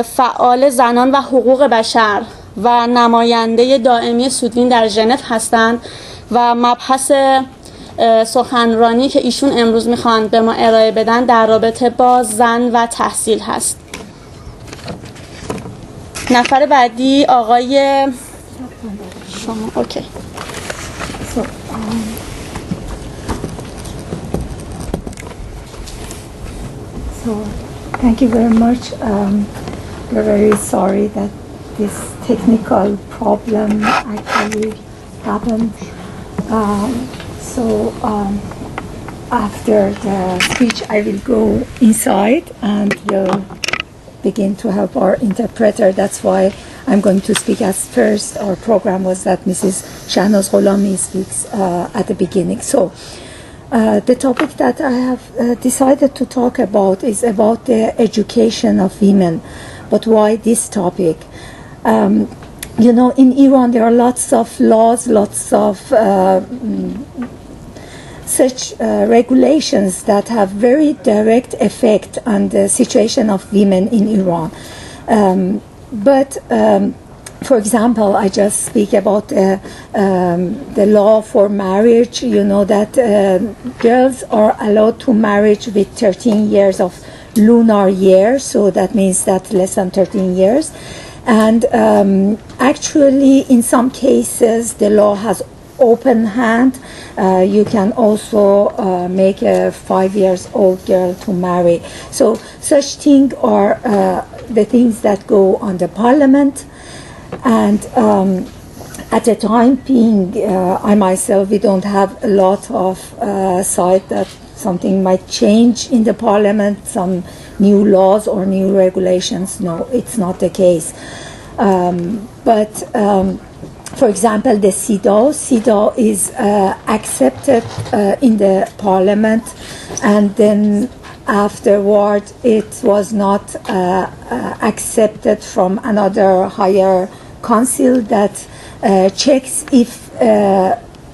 فعال زنان و حقوق بشر و نماینده دائمی سودوین در ژنو هستند و مبحث سخنرانی که ایشون امروز میخوان به ما ارائه بدن در رابطه با زن و تحصیل هست. نفر بعدی آقای شما. اوکی. So, thank you very much. We're very sorry that this technical problem actually happened. After the speech, I will go inside and we'll begin to help our interpreter. That's why I'm going to speak as first. Our program was that Mrs. Shahnaz Gholami speaks at the beginning. So, the topic that I have decided to talk about is about the education of women. But why this topic? You know, in Iran there are lots of laws, lots of such regulations that have very direct effect on the situation of women in Iran. For example, I just speak about the law for marriage. You know that girls are allowed to marry with 13 years of lunar year, so that means that less than 13 years. And actually, in some cases, the law has open hand. You can also make a 5-year-old girl to marry. So such things are the things that go on the parliament. And at the time being, I myself, we don't have a lot of sight that something might change in the parliament, some new laws or new regulations. No, it's not the case. For example, the SIDA is accepted in the parliament, and then afterward it was not accepted from another higher council that checks if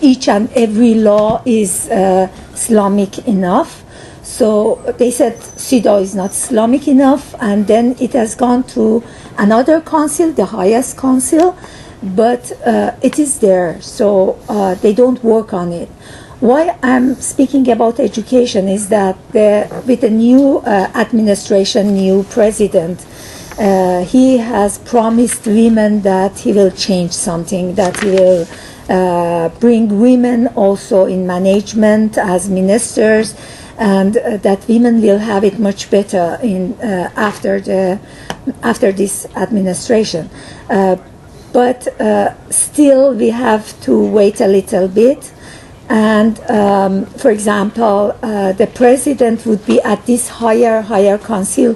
each and every law is Islamic enough. So they said SIDA is not Islamic enough, and then it has gone to another council, the highest council, but it is there, so they don't work on it. Why I'm speaking about education is that with the new administration, new president, he has promised women that he will change something, that he will bring women also in management as ministers, and that women will have it much better after this administration. But still we have to wait a little bit. And for example, the president would be at this higher council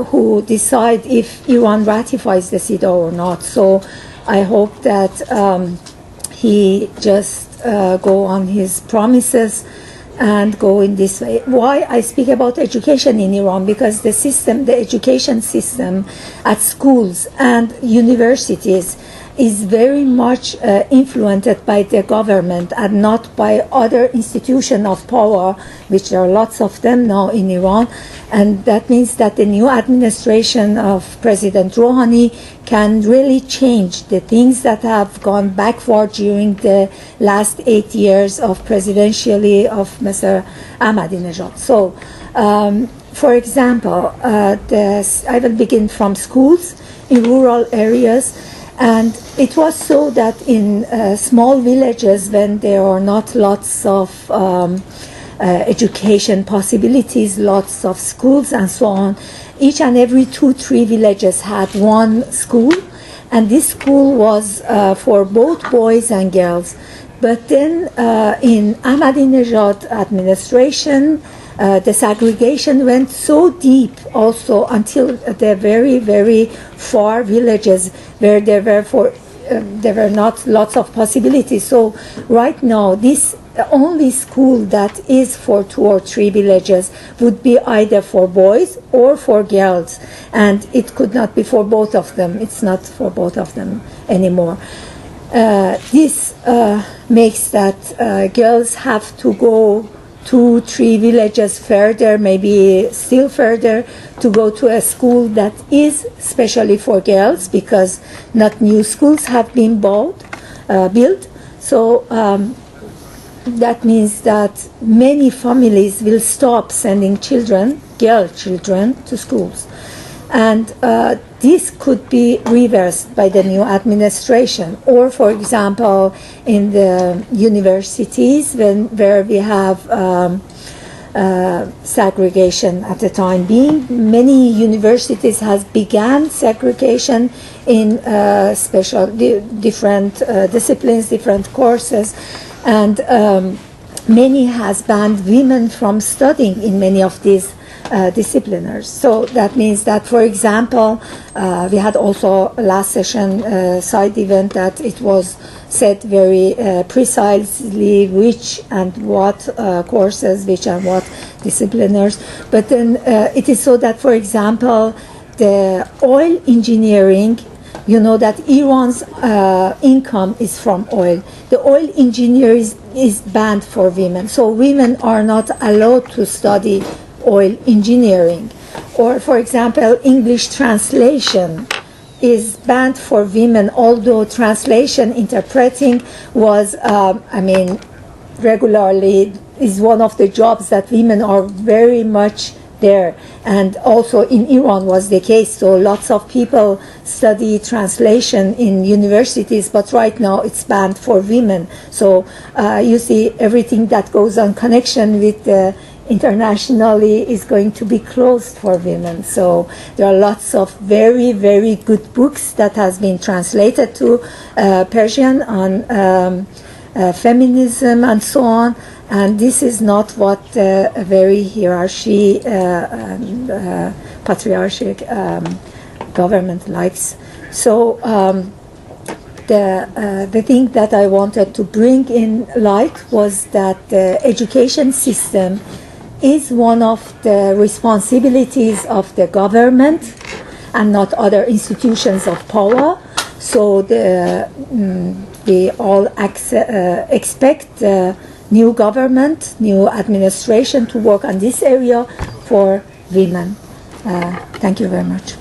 who decide if Iran ratifies the SIDA or not. So I hope that he just go on his promises and go in this way. Why I speak about education in Iran? Because the education system at schools and universities is very much influenced by the government and not by other institutions of power, which there are lots of them now in Iran. And that means that the new administration of President Rouhani can really change the things that have gone backward during the last 8 years of presidency of Mr. Ahmadinejad. So, for example, I will begin from schools in rural areas. And it was so that in small villages, when there are not lots of education possibilities, lots of schools and so on, each and every 2-3 villages had one school, and this school was for both boys and girls. But then in Ahmadinejad administration, the segregation went so deep also until the very, very far villages where there were not lots of possibilities. So right now, this only school that is for 2 or 3 villages would be either for boys or for girls, and it could not be for both of them. It's not for both of them anymore. This makes that girls have to go 2-3 villages further, maybe still further, to go to a school that is specially for girls, because not new schools have been built. So that means that many families will stop sending girl children, to schools. And this could be reversed by the new administration. Or, for example, in the universities, where we have segregation at the time being, many universities has begun segregation in different disciplines, different courses, and many has banned women from studying in many of these disciplinars. So that means that, for example, we had also last session side event that it was said very precisely which and what courses, which and what disciplinars. But then it is so that, for example, the oil engineering, you know that Iran's income is from oil. The oil engineer is banned for women. So women are not allowed to study oil engineering. Or, for example, English translation is banned for women, although translation interpreting was, regularly is one of the jobs that women are very much there. And also in Iran was the case. So lots of people study translation in universities, but right now it's banned for women. So you see, everything that goes on connection with the internationally is going to be closed for women. So there are lots of very, very good books that has been translated to Persian on feminism and so on. And this is not what a very patriarchal government likes. So the thing that I wanted to bring in light was that the education system is one of the responsibilities of the government and not other institutions of power. So we all expect the new government, new administration to work on this area for women. Thank you very much.